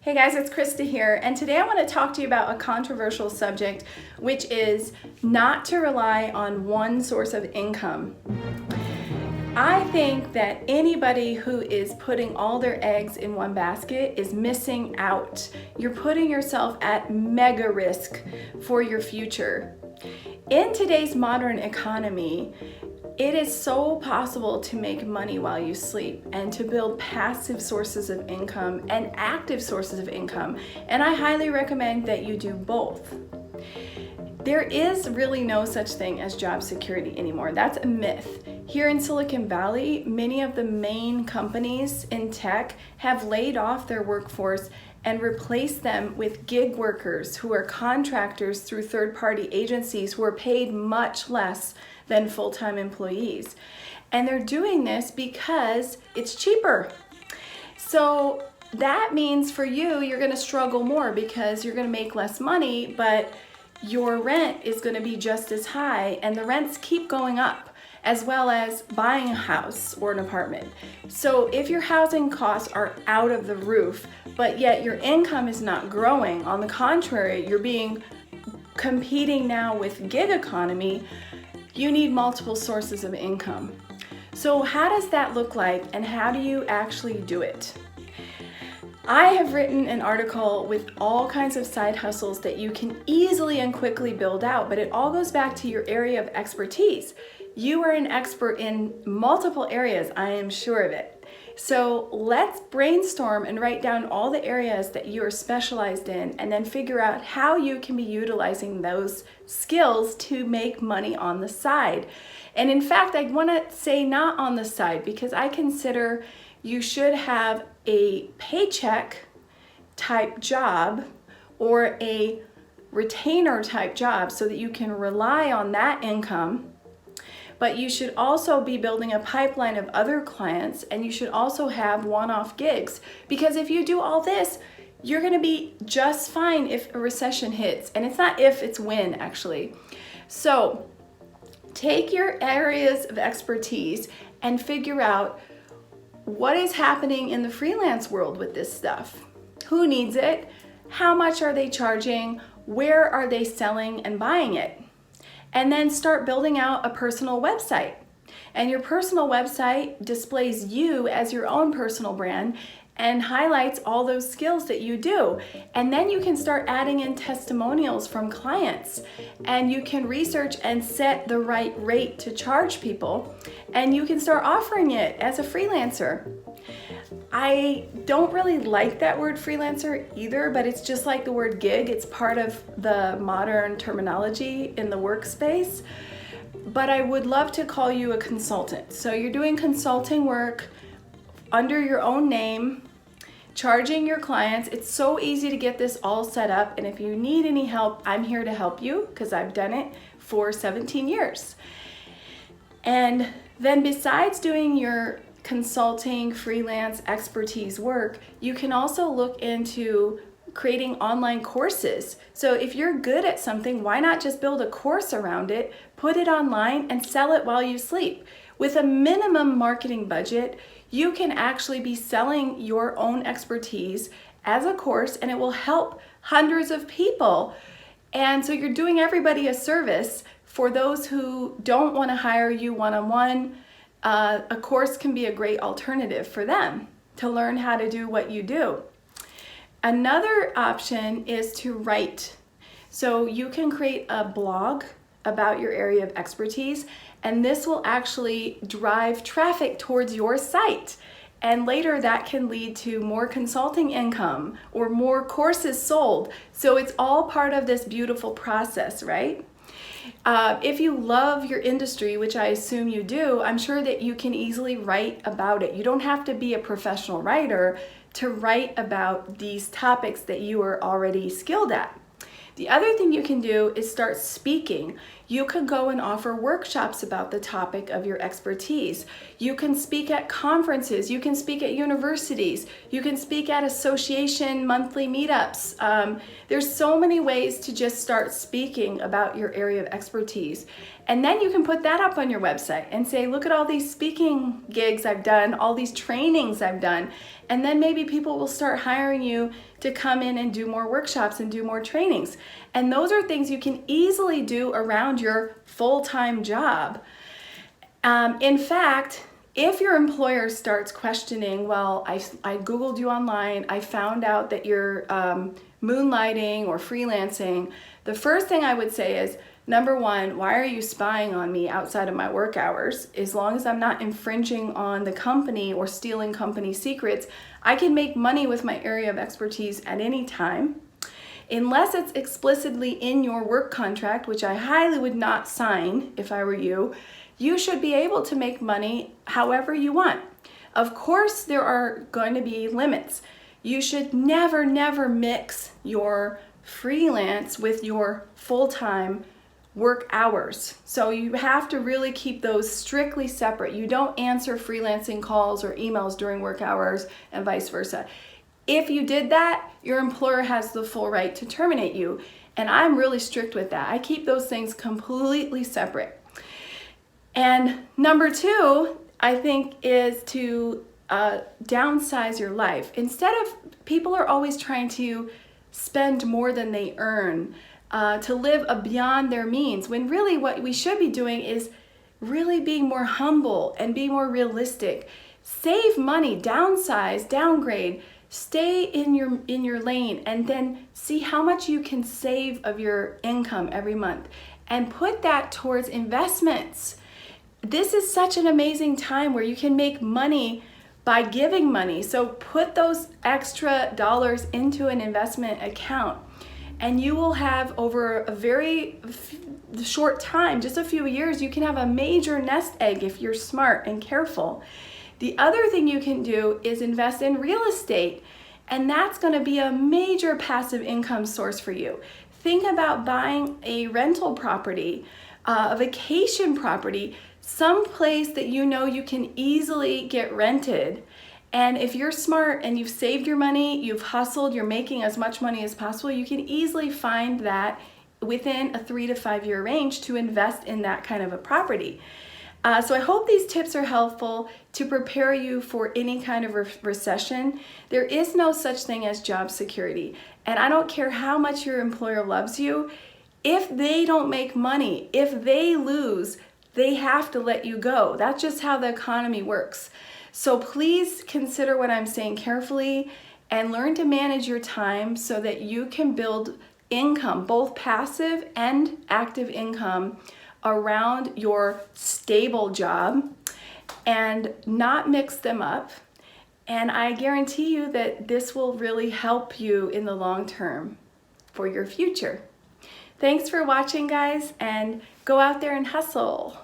Hey guys, it's Krista here, and today I want to talk to you about a controversial subject, which is not to rely on one source of income. I think that anybody who is putting all their eggs in one basket is missing out. You're putting yourself at mega risk for your future. In today's modern economy, it is so possible to make money while you sleep and to build passive sources of income and active sources of income. And I highly recommend that you do both. There is really no such thing as job security anymore. That's a myth. Here in Silicon Valley, many of the main companies in tech have laid off their workforce and replaced them with gig workers who are contractors through third-party agencies who are paid much less than full-time employees. And they're doing this because it's cheaper. So that means for you, you're gonna struggle more because you're gonna make less money, but your rent is gonna be just as high, and the rents keep going up, as well as buying a house or an apartment. So if your housing costs are out of the roof, but yet your income is not growing, on the contrary, you're competing now with gig economy, you need multiple sources of income. So how does that look like, and how do you actually do it? I have written an article with all kinds of side hustles that you can easily and quickly build out, but it all goes back to your area of expertise. You are an expert in multiple areas, I am sure of it. So let's brainstorm and write down all the areas that you are specialized in, and then figure out how you can be utilizing those skills to make money on the side. And in fact, I want to say not on the side, because I consider you should have a paycheck type job or a retainer type job so that you can rely on that income. But you should also be building a pipeline of other clients, and you should also have one-off gigs. Because if you do all this, you're gonna be just fine if a recession hits. And it's not if, it's when, actually. So take your areas of expertise and figure out what is happening in the freelance world with this stuff. Who needs it? How much are they charging? Where are they selling and buying it? And then start building out a personal website. And your personal website displays you as your own personal brand and highlights all those skills that you do. And then you can start adding in testimonials from clients, and you can research and set the right rate to charge people, and you can start offering it as a freelancer. I don't really like that word freelancer either, but it's just like the word gig. It's part of the modern terminology in the workspace. But I would love to call you a consultant. So you're doing consulting work under your own name, charging your clients. It's so easy to get this all set up. And if you need any help, I'm here to help you, because I've done it for 17 years. And then besides doing your consulting, freelance, expertise work, you can also look into creating online courses. So if you're good at something, why not just build a course around it, put it online, and sell it while you sleep? With a minimum marketing budget, you can actually be selling your own expertise as a course, and it will help hundreds of people. And so you're doing everybody a service. For those who don't want to hire you one-on-one, a course can be a great alternative for them to learn how to do what you do. Another option is to write. So you can create a blog about your area of expertise, and this will actually drive traffic towards your site. And later that can lead to more consulting income or more courses sold. So it's all part of this beautiful process, right? If you love your industry, which I assume you do, I'm sure that you can easily write about it. You don't have to be a professional writer to write about these topics that you are already skilled at. The other thing you can do is start speaking. You could go and offer workshops about the topic of your expertise. You can speak at conferences. You can speak at universities. You can speak at association monthly meetups. There's so many ways to just start speaking about your area of expertise. And then you can put that up on your website and say, look at all these speaking gigs I've done, all these trainings I've done. And then maybe people will start hiring you to come in and do more workshops and do more trainings. And those are things you can easily do around your full-time job. In fact, if your employer starts questioning, well, I Googled you online, I found out that you're moonlighting or freelancing, the first thing I would say is, number one, why are you spying on me outside of my work hours? As long as I'm not infringing on the company or stealing company secrets, I can make money with my area of expertise at any time. Unless it's explicitly in your work contract, which I highly would not sign if I were you, you should be able to make money however you want. Of course, there are going to be limits. You should never, never mix your freelance with your full-time work hours. So you have to really keep those strictly separate. You don't answer freelancing calls or emails during work hours and vice versa. If you did that, your employer has the full right to terminate you. And I'm really strict with that. I keep those things completely separate. And number two, I think, is to downsize your life. Instead of, people are always trying to spend more than they earn, to live beyond their means, when really what we should be doing is really being more humble and be more realistic. Save money, downsize, downgrade, stay in your lane, and then see how much you can save of your income every month and put that towards investments. This is such an amazing time where you can make money by giving money. So put those extra dollars into an investment account, and you will have, over a very short time, just a few years, you can have a major nest egg if you're smart and careful. The other thing you can do is invest in real estate, and that's going to be a major passive income source for you. Think about buying a rental property, a vacation property, some place that you know you can easily get rented. And if you're smart and you've saved your money, you've hustled, you're making as much money as possible, you can easily find that within a 3 to 5 year range to invest in that kind of a property. So I hope these tips are helpful to prepare you for any kind of recession. There is no such thing as job security. And I don't care how much your employer loves you, if they don't make money, if they lose, they have to let you go. That's just how the economy works. So please consider what I'm saying carefully and learn to manage your time so that you can build income, both passive and active income, around your stable job and not mix them up. And I guarantee you that this will really help you in the long term for your future. Thanks for watching, guys, and go out there and hustle.